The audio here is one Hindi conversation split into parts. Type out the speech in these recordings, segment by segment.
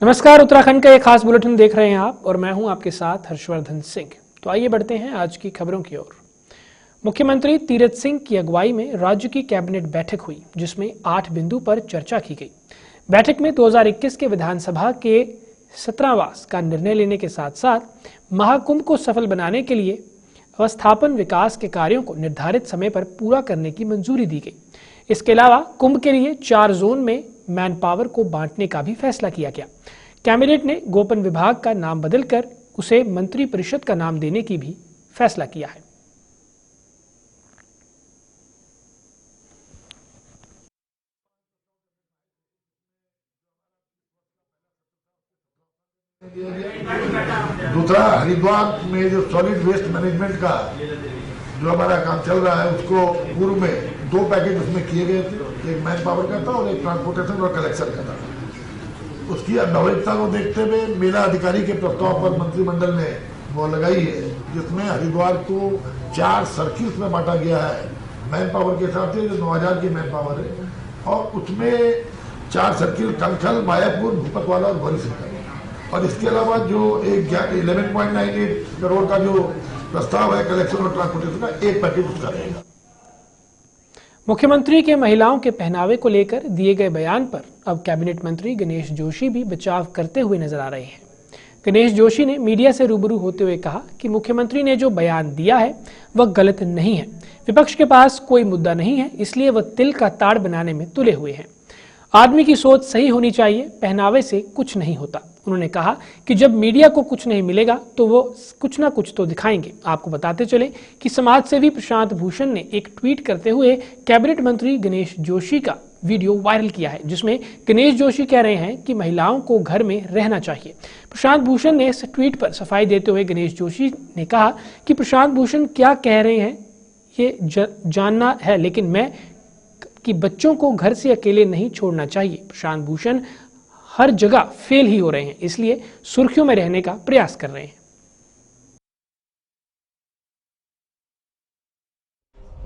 नमस्कार, उत्तराखंड का एक खास बुलेटिन देख रहे हैं आप और मैं हूं आपके साथ हर्षवर्धन सिंह। तो आइए बढ़ते हैं आज की खबरों की ओर। मुख्यमंत्री तीरथ सिंह की अगुवाई में राज्य की कैबिनेट बैठक हुई, जिसमें 8 बिंदु पर चर्चा की गई। बैठक में 2021 के विधानसभा के 17वां का निर्णय लेने के साथ साथ महाकुंभ को सफल बनाने के लिए अवस्थापन विकास के कार्यों को निर्धारित समय पर पूरा करने की मंजूरी दी गई। इसके अलावा कुंभ के लिए 4 जोन में मैन पावर को बांटने का भी फैसला किया गया। कैबिनेट ने गोपन विभाग का नाम बदलकर उसे मंत्री परिषद का नाम देने की भी फैसला किया है। दूसरा, हरिद्वार में जो सॉलिड वेस्ट मैनेजमेंट का जो हमारा काम चल रहा है, उसको पूर्व में 2 पैकेज उसमें किए गए थे। एक मैन पावर का था और एक ट्रांसपोर्टेशन और कलेक्शन का था। उसकी अनवैधता को देखते हुए मेला अधिकारी के प्रस्ताव पर मंत्रिमंडल ने वो लगाई है, जिसमें हरिद्वार को 4 सर्किल्स में बांटा गया है मैन पावर के हिसाब से, जो 9000 की मैन पावर है, और उसमें 4 सर्किल कंखल, मायापुर, भूपतवाला और बोरीसिंह। और इसके अलावा जो एक 11.98 करोड़ का जो प्रस्ताव है कलेक्शन और ट्रांसपोर्टेशन का, एक पैकेज उसका रहेगा। मुख्यमंत्री के महिलाओं के पहनावे को लेकर दिए गए बयान पर अब कैबिनेट मंत्री गणेश जोशी भी बचाव करते हुए नजर आ रहे हैं। गणेश जोशी ने मीडिया से रूबरू होते हुए कहा कि मुख्यमंत्री ने जो बयान दिया है वह गलत नहीं है। विपक्ष के पास कोई मुद्दा नहीं है, इसलिए वह तिल का ताड़ बनाने में तुले हुए हैं। आदमी की सोच सही होनी चाहिए, पहनावे से कुछ नहीं होता। उन्होंने कहा कि जब मीडिया को कुछ नहीं मिलेगा तो वो कुछ ना कुछ तो दिखाएंगे। आपको बताते चले कि समाज सेवी प्रशांत भूषण ने एक ट्वीट करते हुए कैबिनेट मंत्री गणेश जोशी का वीडियो वायरल किया है, जिसमें गणेश जोशी कह रहे हैं कि महिलाओं को घर में रहना चाहिए। प्रशांत भूषण ने इस ट्वीट पर सफाई देते हुए गणेश जोशी ने कहा कि प्रशांत भूषण क्या कह रहे हैं ये जानना है, लेकिन मैं कि बच्चों को घर से अकेले नहीं छोड़ना चाहिए। प्रशांत भूषण हर जगह फेल ही हो रहे हैं, इसलिए सुर्खियों में रहने का प्रयास कर रहे हैं।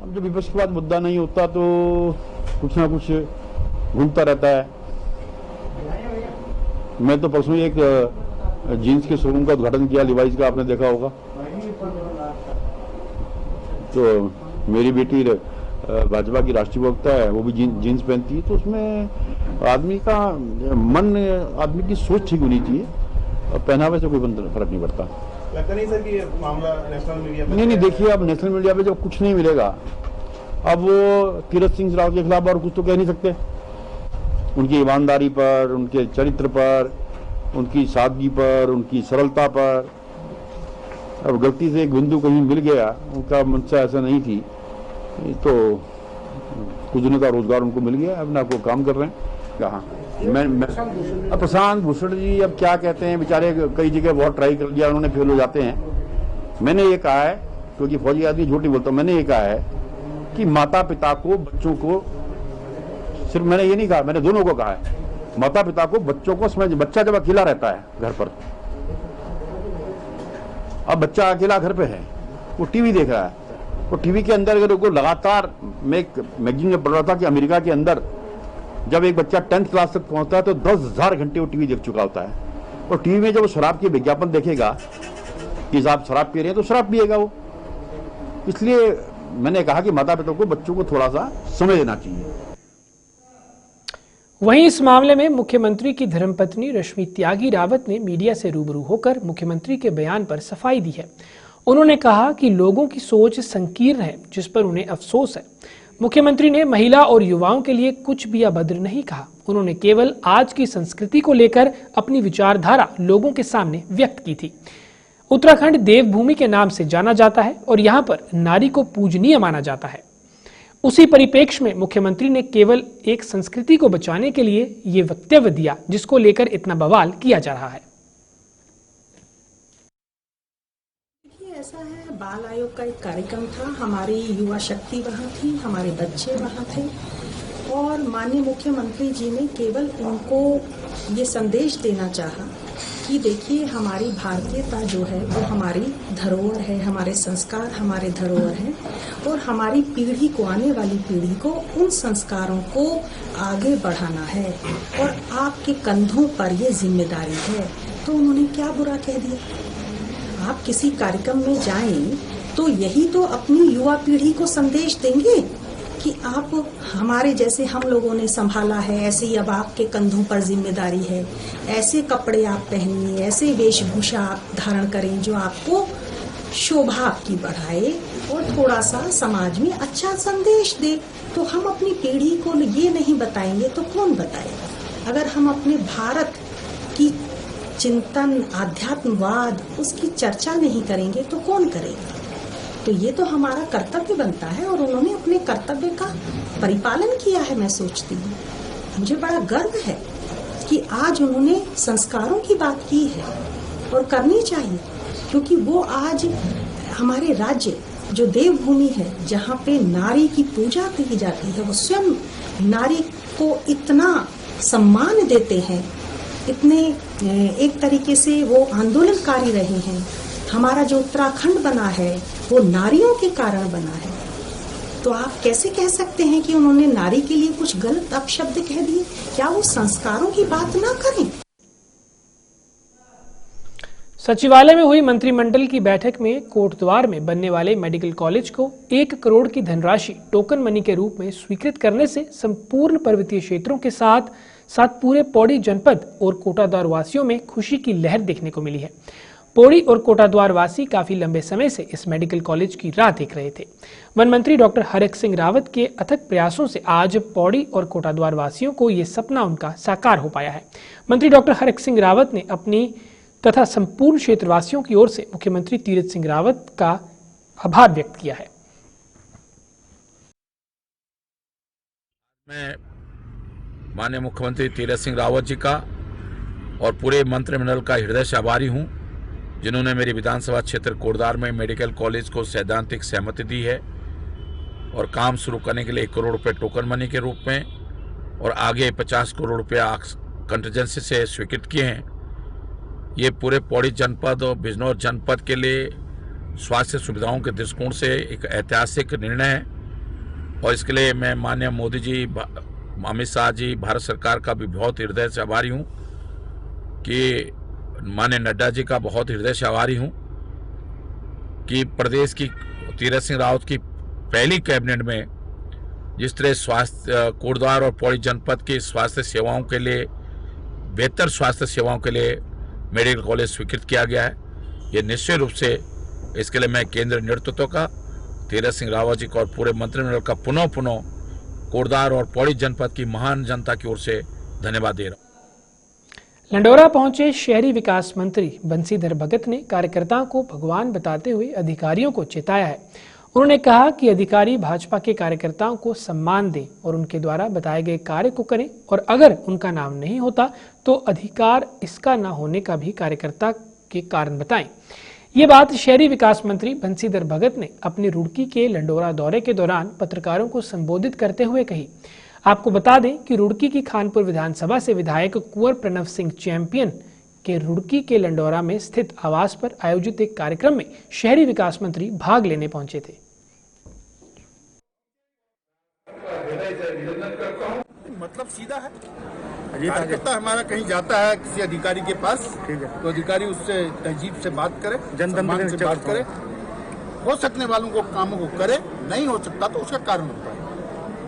अब जब विपक्ष के बाद मुद्दा नहीं होता तो कुछ ना कुछ घूमता रहता है। मैं तो परसों एक जीन्स के शोरूम का उद्घाटन किया, लिवाइस का, आपने देखा होगा। तो मेरी बेटी भाजपा की राष्ट्रीय प्रवक्ता है, वो भी जीन्स पहनती है। तो उसमें आदमी का मन, आदमी की सोच ठीक होनी चाहिए, और पहनावे से कोई फर्क नहीं पड़ता। लगता नहीं सर कि ये मामला नेशनल मीडिया पे? नहीं, देखिए, अब नेशनल मीडिया पे जब कुछ नहीं मिलेगा, अब वो तीरथ सिंह रावत के खिलाफ और कुछ तो कह नहीं सकते। उनकी ईमानदारी पर, उनके चरित्र पर, उनकी सादगी पर, उनकी सरलता पर। अब गलती से एक बिंदु कहीं मिल गया, उनका मंशा ऐसा नहीं थी, तो कुछ दिनों का रोजगार उनको मिल गया, अपना को काम कर रहे हैं। कहाँ अब प्रशांत भूषण जी अब क्या कहते हैं, बेचारे कई जगह बहुत ट्राई कर लिया, उन्होंने फेल हो जाते हैं। मैंने ये कहा है, क्योंकि फौजी आदमी झूठ नहीं बोलता, मैंने ये कहा है कि माता पिता को, बच्चों को, सिर्फ मैंने ये नहीं कहा, मैंने दोनों को कहा है, माता पिता को बच्चों को समझ। बच्चा जब अकेला रहता है घर पर, अब बच्चा अकेला घर पे है, वो टीवी देख रहा है, तो टीवी के अंदर अगर वो लगातार, मैं एक मैगजीन में पढ़ रहा था कि अमेरिका के अंदर जब एक बच्चा 10th क्लास तक पहुंचता है तो 10,000 घंटे वो टीवी देख चुका होता है। और टीवी में जब वो शराब के विज्ञापन देखेगा कि आप शराब पी रहे हैं, तो शराब पिएगा वो। इसलिए मैंने कहा कि माता पिता को बच्चों को थोड़ा सा समय देना चाहिए। वहीं इस मामले में मुख्यमंत्री की धर्मपत्नी रश्मि त्यागी रावत ने मीडिया से रूबरू होकर मुख्यमंत्री के बयान पर सफाई दी है। उन्होंने कहा कि लोगों की सोच संकीर्ण है, जिस पर उन्हें अफसोस है। मुख्यमंत्री ने महिला और युवाओं के लिए कुछ भी अभद्र नहीं कहा। उन्होंने केवल आज की संस्कृति को लेकर अपनी विचारधारा लोगों के सामने व्यक्त की थी। उत्तराखंड देवभूमि के नाम से जाना जाता है और यहाँ पर नारी को पूजनीय माना जाता है। उसी परिप्रेक्ष्य में मुख्यमंत्री ने केवल एक संस्कृति को बचाने के लिए ये वक्तव्य दिया, जिसको लेकर इतना बवाल किया जा रहा है। ऐसा है, बाल आयोग का एक कार्यक्रम था, हमारी युवा शक्ति वहाँ थी, हमारे बच्चे वहाँ थे, और माननीय मुख्यमंत्री जी ने केवल उनको ये संदेश देना चाहा कि देखिए हमारी भारतीयता जो है वो हमारी धरोहर है, हमारे संस्कार हमारे धरोहर हैं और हमारी पीढ़ी को, आने वाली पीढ़ी को उन संस्कारों को आगे बढ़ाना है और आपके कंधों पर ये जिम्मेदारी है। तो उन्होंने क्या बुरा कह दिया? आप किसी कार्यक्रम में जाएं तो यही तो अपनी युवा पीढ़ी को संदेश देंगे कि आप हमारे जैसे हम लोगों ने संभाला है, ऐसे ही अब आपके कंधों पर जिम्मेदारी है। ऐसे कपड़े आप पहनिए, ऐसे वेशभूषा आप धारण करें जो आपको शोभा आपकी बढ़ाए और थोड़ा सा समाज में अच्छा संदेश दे। तो हम अपनी पीढ़ी को ये नहीं बताएंगे तो कौन बताएगा? अगर हम अपने भारत की चिंतन, आध्यात्मवाद, उसकी चर्चा नहीं करेंगे तो कौन करेगा? तो ये तो हमारा कर्तव्य बनता है और उन्होंने अपने कर्तव्य का परिपालन किया है। मैं सोचती हूँ मुझे बड़ा गर्व है कि आज उन्होंने संस्कारों की बात की है और करनी चाहिए, क्योंकि वो आज हमारे राज्य जो देवभूमि है, जहाँ पे नारी की पूजा की जाती है, वो स्वयं नारी को इतना सम्मान देते हैं, इतने एक तरीके से वो आंदोलनकारी रहे हैं। हमारा जो उत्तराखंड बना है वो नारियों के कारण बना है। तो आप कैसे कह सकते हैं कि उन्होंने नारी के लिए कुछ गलत अपशब्द कह दिए? क्या वो संस्कारों की बात ना करें? सचिवालय में हुई मंत्रिमंडल की बैठक में कोटद्वार में बनने वाले मेडिकल कॉलेज को 1 करोड़ की धनराशि टोकन मनी के रूप में स्वीकृत करने से संपूर्ण पर्वतीय क्षेत्रों के साथ साथ पूरे पौड़ी जनपद और कोटाद्वार वासियों में खुशी की लहर देखने को मिली है। पौड़ी और कोटाद्वार वासी काफी लंबे समय से इस मेडिकल कॉलेज की राह देख रहे थे। वन मंत्री डॉक्टर हरक सिंह रावत के अथक प्रयासों से आज पौड़ी और कोटाद्वार वासियों को ये सपना उनका साकार हो पाया है। मंत्री डॉक्टर हरक सिंह रावत ने अपनी तथा संपूर्ण क्षेत्रवासियों की ओर से मुख्यमंत्री तीरथ सिंह रावत का आभार व्यक्त किया है। मैं माननीय मुख्यमंत्री तीरथ सिंह रावत जी का और पूरे मंत्रिमंडल का हृदय से आभारी हूं, जिन्होंने मेरी विधानसभा क्षेत्र कोटद्वार में मेडिकल कॉलेज को सैद्धांतिक सहमति दी है और काम शुरू करने के लिए 1 करोड़ रुपए टोकन मनी के रूप में और आगे 50 करोड़ रुपया कंटीजेंसी से स्वीकृत किए हैं। ये पूरे पौड़ी जनपद और बिजनौर जनपद के लिए स्वास्थ्य सुविधाओं के दृष्टिकोण से एक ऐतिहासिक निर्णय है और इसके लिए मैं माननीय मोदी जी, अमित शाह जी, भारत सरकार का भी बहुत हृदय से आभारी हूँ कि माननीय नड्डा जी का बहुत हृदय से आभारी हूँ कि प्रदेश की तीरथ सिंह रावत की पहली कैबिनेट में जिस तरह स्वास्थ्य कोटद्वार और पौड़ी जनपद की स्वास्थ्य सेवाओं के लिए, बेहतर स्वास्थ्य सेवाओं के लिए मेडिकल कॉलेज स्वीकृत किया गया है। ये निश्चित रूप से इसके लिए मैं केंद्र नेतृत्व का, तीरथ सिंह रावत जी का और पूरे मंत्रिमंडल का पुनः कोटद्वार और पौड़ी जनपद की महान जनता की ओर से धन्यवाद दे रहा हूँ। लंडौरा पहुंचे शहरी विकास मंत्री बंसीधर भगत ने कार्यकर्ताओं को भगवान बताते हुए अधिकारियों को चेताया है। उन्होंने कहा कि अधिकारी भाजपा के कार्यकर्ताओं को सम्मान दें और उनके द्वारा बताए गए कार्य को करें और अगर उनका नाम नहीं होता तो अधिकार इसका न होने का भी कार्यकर्ता के कारण बताएं। ये बात शहरी विकास मंत्री बंसीधर भगत ने अपनी रुड़की के लंडौरा दौरे के दौरान पत्रकारों को संबोधित करते हुए कही। आपको बता दें कि रुड़की की खानपुर विधानसभा से विधायक कुंवर प्रणव सिंह चैंपियन के रुड़की के लंडौरा में स्थित आवास पर आयोजित एक कार्यक्रम में शहरी विकास मंत्री भाग लेने पहुंचे थे। मतलब सीधा है, कार्यकर्ता हमारा कहीं जाता है किसी अधिकारी के पास, ठीक है, तो अधिकारी उससे तहजीब से बात करे, जनता से बात करे, हो सकने वालों को कामों को करे, नहीं हो सकता तो उसका कारण होता है।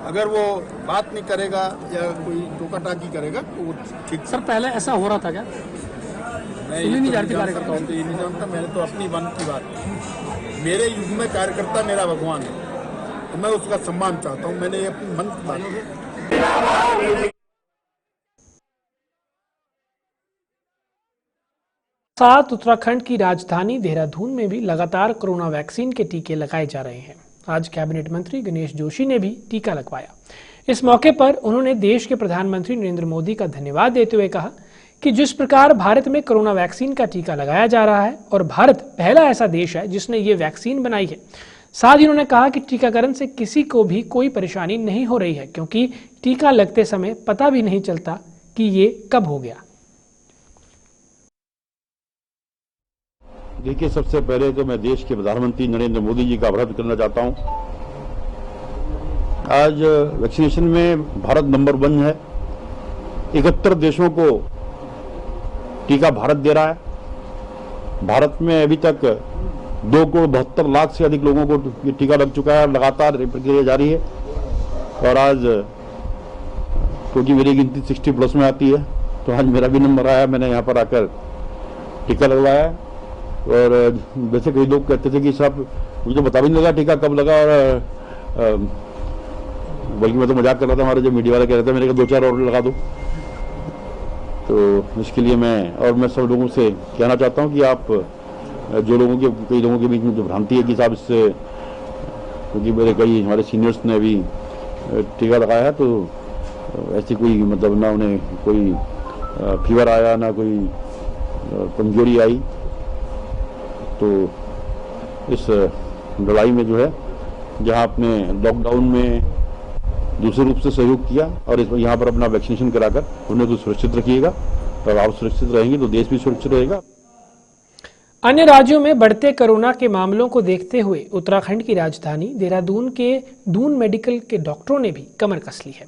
अगर वो बात नहीं करेगा या कोई टोका टाकी करेगा तो वो ठीक। सर पहले ऐसा हो रहा था क्या? मैं ये नहीं जानता, मैंने तो अपनी मन की बात की। मेरे युग में कार्यकर्ता मेरा भगवान है, तो मैं उसका सम्मान चाहता हूँ। मैंने अपनी मन की बात की। साथ उत्तराखंड की राजधानी देहरादून में भी लगातार कोरोना वैक्सीन के टीके लगाए जा रहे हैं। आज कैबिनेट मंत्री गणेश जोशी ने भी टीका लगवाया। इस मौके पर उन्होंने देश के प्रधानमंत्री नरेंद्र मोदी का धन्यवाद देते हुए कहा कि जिस प्रकार भारत में कोरोना वैक्सीन का टीका लगाया जा रहा है और भारत पहला ऐसा देश है जिसने ये वैक्सीन बनाई है। साथ ही उन्होंने कहा कि टीकाकरण से किसी को भी कोई परेशानी नहीं हो रही है, क्योंकि टीका लगते समय पता भी नहीं चलता कि ये कब हो गया। देखिए, सबसे पहले तो मैं देश के प्रधानमंत्री नरेंद्र मोदी जी का आभार करना चाहता हूं। आज वैक्सीनेशन में भारत नंबर 1 है। 71 देशों को टीका भारत दे रहा है। भारत में अभी तक 2,72,00,000 से अधिक लोगों को ये टीका लग चुका है। लगातार प्रक्रिया जारी है और आज क्योंकि मेरी गिनती 60+ में आती है तो आज मेरा भी नंबर आया। मैंने यहाँ पर आकर टीका लगवाया और वैसे कई लोग कहते थे कि साहब मुझे तो पता भी नहीं लगा टीका कब लगा, और बल्कि मैं तो मजाक कर रहा था। हमारे जो मीडिया वाले कह रहे थे मेरे को 2-4 और लगा दो। तो इसके लिए मैं सब लोगों से कहना चाहता हूँ कि आप जो कई लोगों के बीच में जो भ्रांति है कि साहब इससे, क्योंकि मेरे कई हमारे सीनियर्स ने अभी टीका लगाया है तो ऐसी कोई मतलब ना उन्हें कोई फीवर आया ना कोई कमजोरी आई। तो इस लड़ाई में जो है जहां आपने लॉकडाउन में दूसरे रूप से सहयोग किया और यहाँ पर अपना वैक्सीनेशन कराकर उन्हें तो सुरक्षित रखिएगा और आप सुरक्षित रहेंगे तो देश भी सुरक्षित रहेगा। अन्य राज्यों में बढ़ते कोरोना के मामलों को देखते हुए उत्तराखंड की राजधानी देहरादून के दून मेडिकल के डॉक्टरों ने भी कमर कस ली है।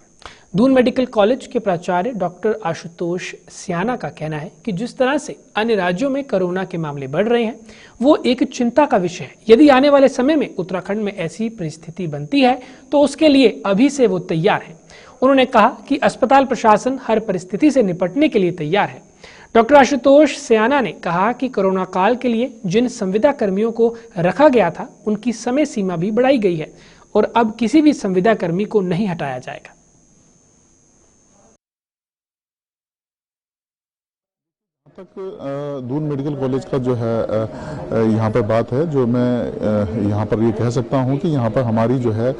दून मेडिकल कॉलेज के प्राचार्य डॉक्टर आशुतोष स्याना का कहना है कि जिस तरह से अन्य राज्यों में कोरोना के मामले बढ़ रहे हैं वो एक चिंता का विषय है। यदि आने वाले समय में उत्तराखंड में ऐसी परिस्थिति बनती है तो उसके लिए अभी से वो तैयार है। उन्होंने कहा कि अस्पताल प्रशासन हर परिस्थिति से निपटने के लिए तैयार है। डॉक्टर आशुतोष स्याना ने कहा कि कोरोना काल के लिए जिन संविदा कर्मियों को रखा गया था उनकी समय सीमा भी बढ़ाई गई है और अब किसी भी संविदा कर्मी को नहीं हटाया जाएगा। तक दून मेडिकल कॉलेज का जो है यहाँ पर बात है, जो मैं यहाँ पर ये कह सकता हूँ कि यहाँ पर हमारी जो है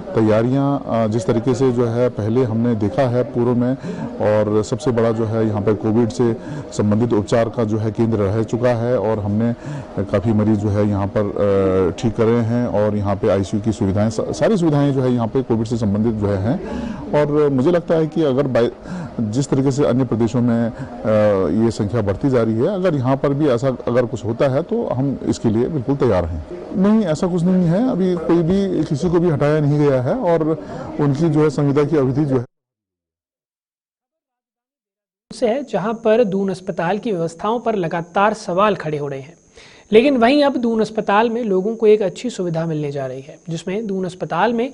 तैयारियाँ जिस तरीके से जो है पहले हमने देखा है पूर्व में, और सबसे बड़ा जो है यहाँ पर कोविड से संबंधित उपचार का जो है केंद्र रह चुका है और हमने काफ़ी मरीज जो है यहाँ पर ठीक कर रहे हैं और यहाँ पे आईसीयू की सुविधाएं, सारी सुविधाएं जो है यहाँ पे कोविड से संबंधित जो है। और मुझे लगता है कि अगर जिस तरीके से अन्य प्रदेशों में ये संख्या बढ़ती जा रही है, अगर यहाँ पर भी ऐसा अगर कुछ होता है तो हम इसके लिए बिल्कुल तैयार हैं। नहीं, ऐसा कुछ नहीं है। अभी कोई भी किसी को भी हटाया नहीं गया है और उनकी जो है संविदा की अवधि जो है जहां पर दून अस्पताल की व्यवस्थाओं पर लगातार सवाल खड़े हो रहे हैं, लेकिन वहीं अब दून अस्पताल में लोगों को एक अच्छी सुविधा मिलने जा रही है, जिसमें दून अस्पताल में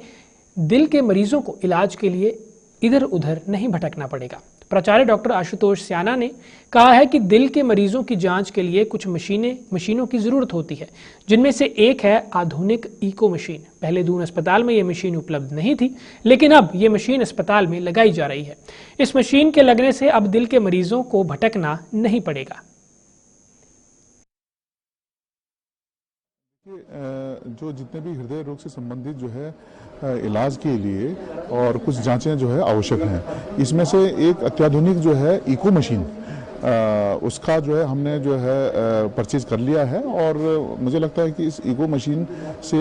दिल के मरीजों को इलाज के लिए इधर उधर नहीं भटकना पड़ेगा। प्राचार्य डॉक्टर आशुतोष स्याना ने कहा है कि दिल के मरीजों की जांच के लिए कुछ मशीनों की जरूरत होती है, जिनमें से एक है आधुनिक इको मशीन। पहले दून अस्पताल में यह मशीन उपलब्ध नहीं थी, लेकिन अब ये मशीन अस्पताल में लगाई जा रही है। इस मशीन के लगने से अब दिल के मरीजों को भटकना नहीं पड़ेगा। जो जितने भी हृदय रोग से संबंधित जो है इलाज के लिए और कुछ जांचें जो है आवश्यक हैं, इसमें से एक अत्याधुनिक जो है इको मशीन उसका जो है हमने जो है परचेज कर लिया है। और मुझे लगता है कि इस इको मशीन से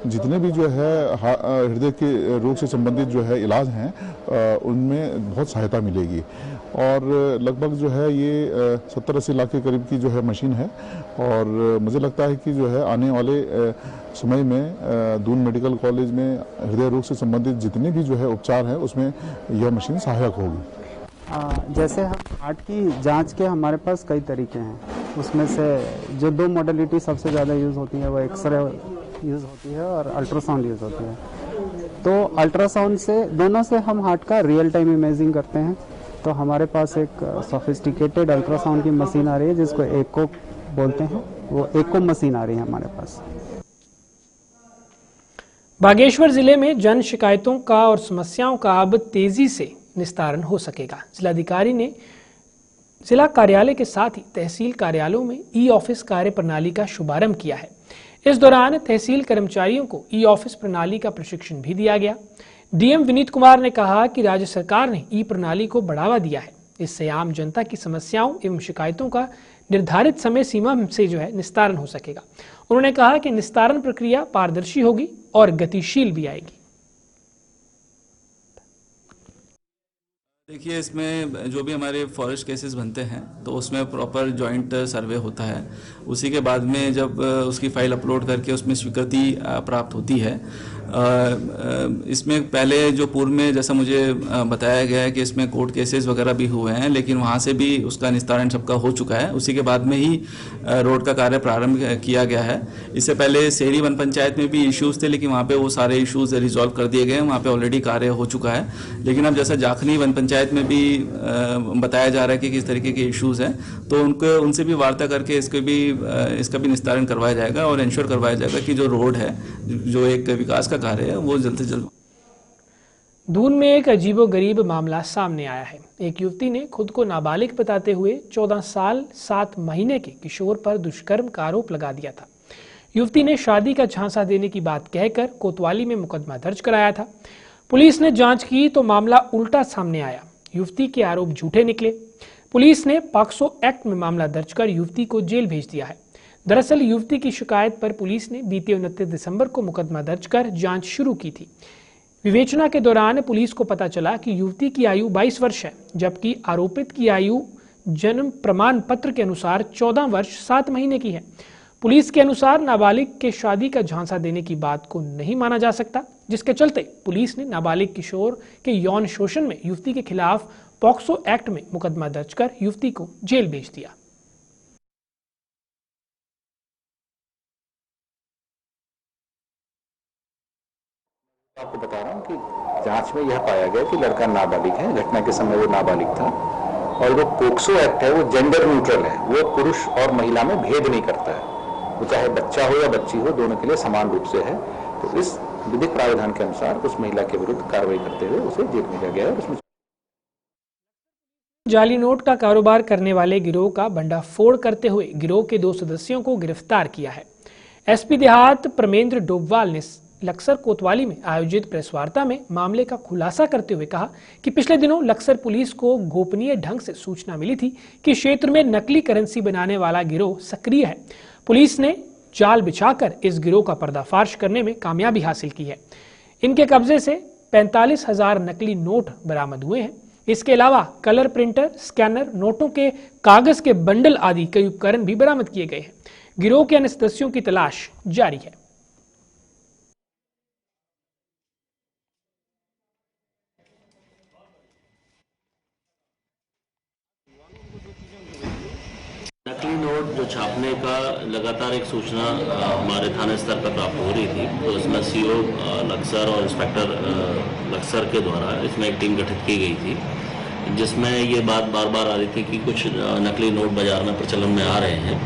जितने भी जो है हृदय के रोग से संबंधित जो है इलाज हैं उनमें बहुत सहायता मिलेगी। और लगभग जो है ये 70-80 लाख के करीब की जो है मशीन है और मुझे लगता है कि जो है आने वाले समय में दून मेडिकल कॉलेज में हृदय रोग से संबंधित जितने भी जो है उपचार हैं उसमें यह मशीन सहायक होगी। जैसे हार्ट की जांच के हमारे पास कई तरीके हैं, उसमें से जो 2 मॉडलिटी सबसे ज़्यादा यूज़ होती है वो एक्सरे यूज़ होती है और अल्ट्रासाउंड यूज़ होती है। तो अल्ट्रासाउंड से दोनों से हम हार्ट का रियल टाइम इमेजिंग करते हैं। तो हमारे पास एक सोफिस्टिकेटेड अल्ट्रासाउंड की मशीन आ रही है जिसको एको बोलते हैं, वो एको मशीन आ रही है हमारे पास। बागेश्वर जिले में जन शिकायतों का और समस्याओं का अब तेजी से निस्तारण हो सकेगा। जिलाधिकारी ने जिला कार्यालय के साथ ही तहसील कार्यालयों में ई ऑफिस कार्य प्रणाली का शुभारंभ किया है। इस दौरान तहसील कर्मचारियों को ई ऑफिस प्रणाली का प्रशिक्षण भी दिया गया। डीएम विनीत कुमार ने कहा कि राज्य सरकार ने ई प्रणाली को बढ़ावा दिया है, इससे आम जनता की समस्याओं एवं शिकायतों का निर्धारित समय सीमा से जो है निस्तारण हो सकेगा। उन्होंने कहा कि निस्तारण प्रक्रिया पारदर्शी होगी और गतिशील भी आएगी। देखिए, इसमें जो भी हमारे फॉरेस्ट केसेस बनते हैं तो उसमें प्रॉपर जॉइंट सर्वे होता है। उसी के बाद में जब उसकी फाइल अपलोड करके उसमें स्वीकृति प्राप्त होती है। इसमें पहले जो पूर्व में जैसा मुझे बताया गया है कि इसमें कोर्ट केसेस वगैरह भी हुए हैं, लेकिन वहाँ से भी उसका निस्तारण सबका हो चुका है। उसी के बाद में ही रोड का कार्य प्रारंभ किया गया है। इससे पहले सेरी वन पंचायत में भी इश्यूज़ थे, लेकिन वहाँ पे वो सारे इश्यूज़ रिजॉल्व कर दिए गए हैं। वहाँ पे ऑलरेडी कार्य हो चुका है। लेकिन अब जैसा जाखनी वन पंचायत में भी बताया जा रहा है कि किस तरीके के इश्यूज़ हैं, तो उनसे भी वार्ता करके इसका भी निस्तारण करवाया जाएगा और इंश्योर करवाया जाएगा कि जो रोड है, जो एक विकास का कार्य है, वो जल्द से जल्द। दून में एक अजीबोगरीब मामला सामने आया है। एक युवती ने खुद को नाबालिग बताते हुए 14 साल 7 महीने के किशोर पर दुष्कर्म का आरोप लगा दिया था। युवती ने शादी का झांसा देने की बात कहकर कोतवाली में मुकदमा दर्ज कराया था। पुलिस ने जांच की तो मामला उल्टा सामने आया। युवती के आरोप झूठे निकले। पुलिस ने पॉक्सो एक्ट में मामला दर्ज कर युवती को जेल भेज दिया है। दरअसल युवती की शिकायत पर पुलिस ने बीते 29 दिसंबर को मुकदमा दर्ज कर जांच शुरू की थी। विवेचना के दौरान पुलिस को पता चला कि युवती की आयु 22 वर्ष है, जबकि आरोपित की आयु जन्म प्रमाण पत्र के अनुसार 14 वर्ष 7 महीने की है। पुलिस के अनुसार नाबालिग के शादी का झांसा देने की बात को नहीं माना जा सकता, जिसके चलते पुलिस ने नाबालिग किशोर के यौन शोषण में युवती के खिलाफ पॉक्सो एक्ट में मुकदमा दर्ज कर युवती को जेल भेज दिया। आपको बता रहा हूँ कि जांच में यह पाया गया कि लड़का नाबालिग है। घटना के समय वो नाबालिग था और जो पॉक्सो एक्ट है वो जेंडर न्यूट्रल है। वो पुरुष और महिला में भेद नहीं करता है। वो चाहे बच्चा हो या बच्ची हो, दोनों के लिए समान रूप से है। तो इस विधिक प्रावधान के अनुसार उस महिला के विरुद्ध कार्रवाई करते हुए उसे जेल भेजा गया है। उसमें जाली नोट का कारोबार करने वाले गिरोह का भंडाफोड़ करते हुए गिरोह के 2 सदस्यों को गिरफ्तार किया है। एसपी देहात परमेंद्र डोबवाल ने लक्सर कोतवाली में आयोजित प्रेस वार्ता में मामले का खुलासा करते हुए कहा कि पिछले दिनों लक्सर पुलिस को गोपनीय ढंग से सूचना मिली थी कि क्षेत्र में नकली करेंसी बनाने वाला गिरोह सक्रिय है। पुलिस ने जाल बिछाकर इस गिरोह का पर्दाफाश करने में कामयाबी हासिल की है। इनके कब्जे से 45,000 नकली नोट बरामद हुए हैं। इसके अलावा कलर प्रिंटर, स्कैनर, नोटों के कागज के बंडल आदि कई उपकरण भी बरामद किए गए हैं। गिरोह के अन्य सदस्यों की तलाश जारी है। नकली नोट जो छापने का लगातार एक सूचना हमारे थाना स्तर पर प्राप्त हो रही थी, तो इसमें सीओ लक्सर और इंस्पेक्टर लक्सर के द्वारा इसमें एक टीम गठित की गई थी, जिसमें ये बात बार बार आ रही थी कि कुछ नकली नोट बाजार में प्रचलन में आ रहे हैं।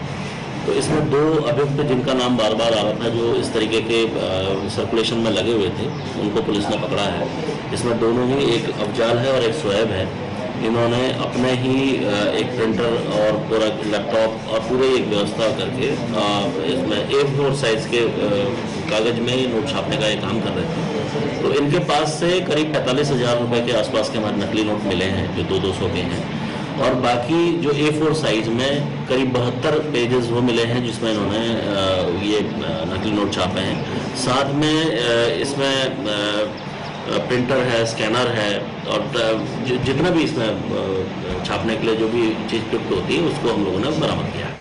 तो इसमें 2 अभियुक्त जिनका नाम बार बार आ रहा था, जो इस तरीके के सर्कुलेशन में लगे हुए थे, उनको पुलिस ने पकड़ा है। इसमें दोनों ही, एक अफजाल है और एक शोएब है। इन्होंने अपने ही एक प्रिंटर और पूरा लैपटॉप और पूरे एक व्यवस्था करके इसमें A4 साइज के कागज में नोट छापने का एक काम कर रहे थे। तो इनके पास से करीब 45,000 रुपए के आसपास के हमारे नकली नोट मिले हैं, जो 200 के हैं। और बाकी जो A4 साइज में करीब 72 पेजेस वो मिले हैं, जिसमें इन्होंने ये नकली नोट छापे हैं। साथ में इसमें प्रिंटर है, स्कैनर है और जितना भी इसमें छापने के लिए जो भी चीज प्रयुक्त होती है, उसको हम लोगों ने बरामद किया है।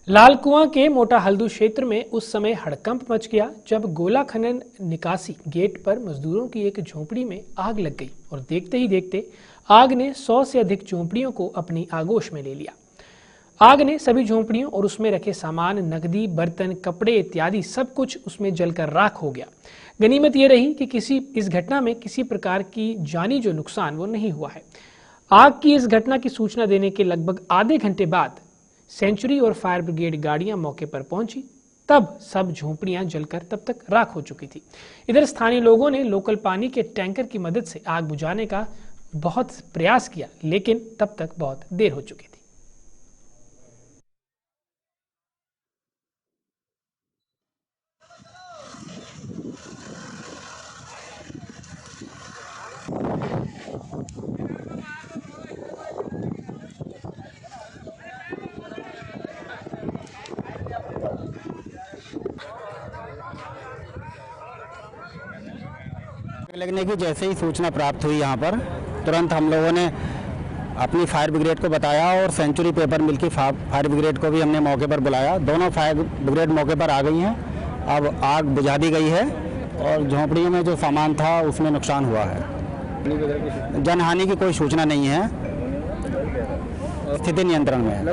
लाल कुआं के मोटा हल्दू क्षेत्र में उस समय हड़कंप मच गया जब गोला खनन निकासी गेट पर मजदूरों की एक झोंपड़ी में आग लग गई और देखते ही देखते आग ने 100 से अधिक झोंपड़ियों को अपनी आगोश में ले लिया। आग ने सभी झोंपड़ियों और उसमें रखे सामान, नकदी, बर्तन, कपड़े इत्यादि सब कुछ उसमें जलकर राख हो गया। गनीमत यह रही कि इस घटना में किसी प्रकार की जानी जो नुकसान वो नहीं हुआ है। आग की इस घटना की सूचना देने के लगभग आधे घंटे बाद सेंचुरी और फायर ब्रिगेड गाड़ियां मौके पर पहुंची। तब सब झोंपड़ियां जलकर तब तक राख हो चुकी थी। इधर स्थानीय लोगों ने लोकल पानी के टैंकर की मदद से आग बुझाने का बहुत प्रयास किया, लेकिन तब तक बहुत देर हो चुकी थी। लगने की जैसे ही सूचना प्राप्त हुई यहाँ पर, तुरंत हम लोगों ने अपनी फायर ब्रिगेड को बताया और सेंचुरी पेपर मिल की फायर ब्रिगेड को भी हमने मौके पर बुलाया। दोनों फायर ब्रिगेड मौके पर आ गई हैं। अब आग बुझा दी गई है और झोंपड़ियों में जो सामान था उसमें नुकसान हुआ है। जनहानि की कोई सूचना नहीं है, स्थिति नियंत्रण में है।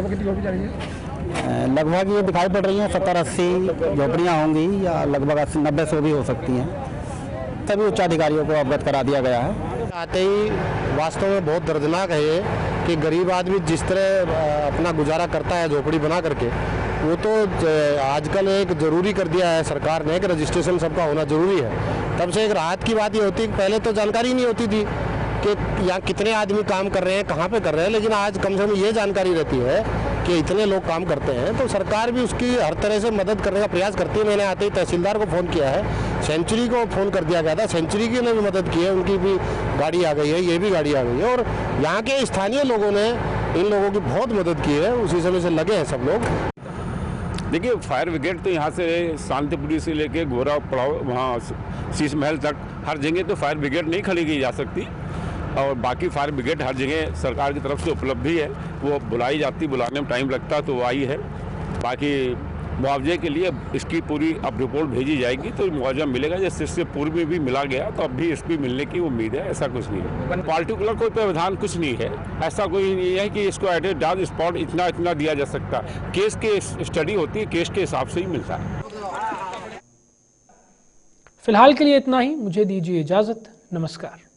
लगभग ये दिखाई पड़ रही हैं 70-80 झोपड़ियाँ होंगी या लगभग 80-90 भी हो सकती हैं। सभी उच्चाधिकारियों को अवगत करा दिया गया है। आते ही वास्तव में बहुत दर्दनाक है ये कि गरीब आदमी जिस तरह अपना गुजारा करता है झोपड़ी बना करके, वो तो आजकल एक ज़रूरी कर दिया है सरकार ने कि रजिस्ट्रेशन सबका होना ज़रूरी है। तब से एक राहत की बात ये होती है कि पहले तो जानकारी नहीं होती थी कि यहाँ कितने आदमी काम कर रहे हैं, कहाँ पे कर रहे हैं, लेकिन आज कम से कम ये जानकारी रहती है कि इतने लोग काम करते हैं। तो सरकार भी उसकी हर तरह से मदद करने का प्रयास करती है। मैंने आते ही तहसीलदार को फ़ोन किया है, सेंचुरी को फ़ोन कर दिया गया था, सेंचुरी की ने भी मदद की है, उनकी भी गाड़ी आ गई है, ये भी गाड़ी आ गई है और यहाँ के स्थानीय लोगों ने इन लोगों की बहुत मदद की है। उसी समय से लगे हैं सब लोग। देखिए, फायर ब्रिगेड तो यहाँ से शांतिपुरी से लेके गोरा पड़ाव वहाँ शीश महल तक हर जगह तो फायर ब्रिगेड नहीं खड़ी की जा सकती और बाकी फायर ब्रिगेड हर जगह सरकार की तरफ से उपलब्ध ही है। वो बुलाई जाती, बुलाने में टाइम लगता तो वो आई है। बाकी मुआवजे के लिए इसकी पूरी अब रिपोर्ट भेजी जाएगी तो मुआवजा मिलेगा। जैसे इससे पूर्व में भी मिला गया तो अब भी इसकी मिलने की उम्मीद है। ऐसा कुछ नहीं है, पार्टिकुलर कोई प्रावधान कुछ नहीं है। ऐसा कोई नहीं है कि इसको एट ए डॉट स्पॉट इतना दिया जा सकता। केस के स्टडी होती है, केस के हिसाब से ही मिलता है। फिलहाल के लिए इतना ही, मुझे दीजिए इजाजत। नमस्कार।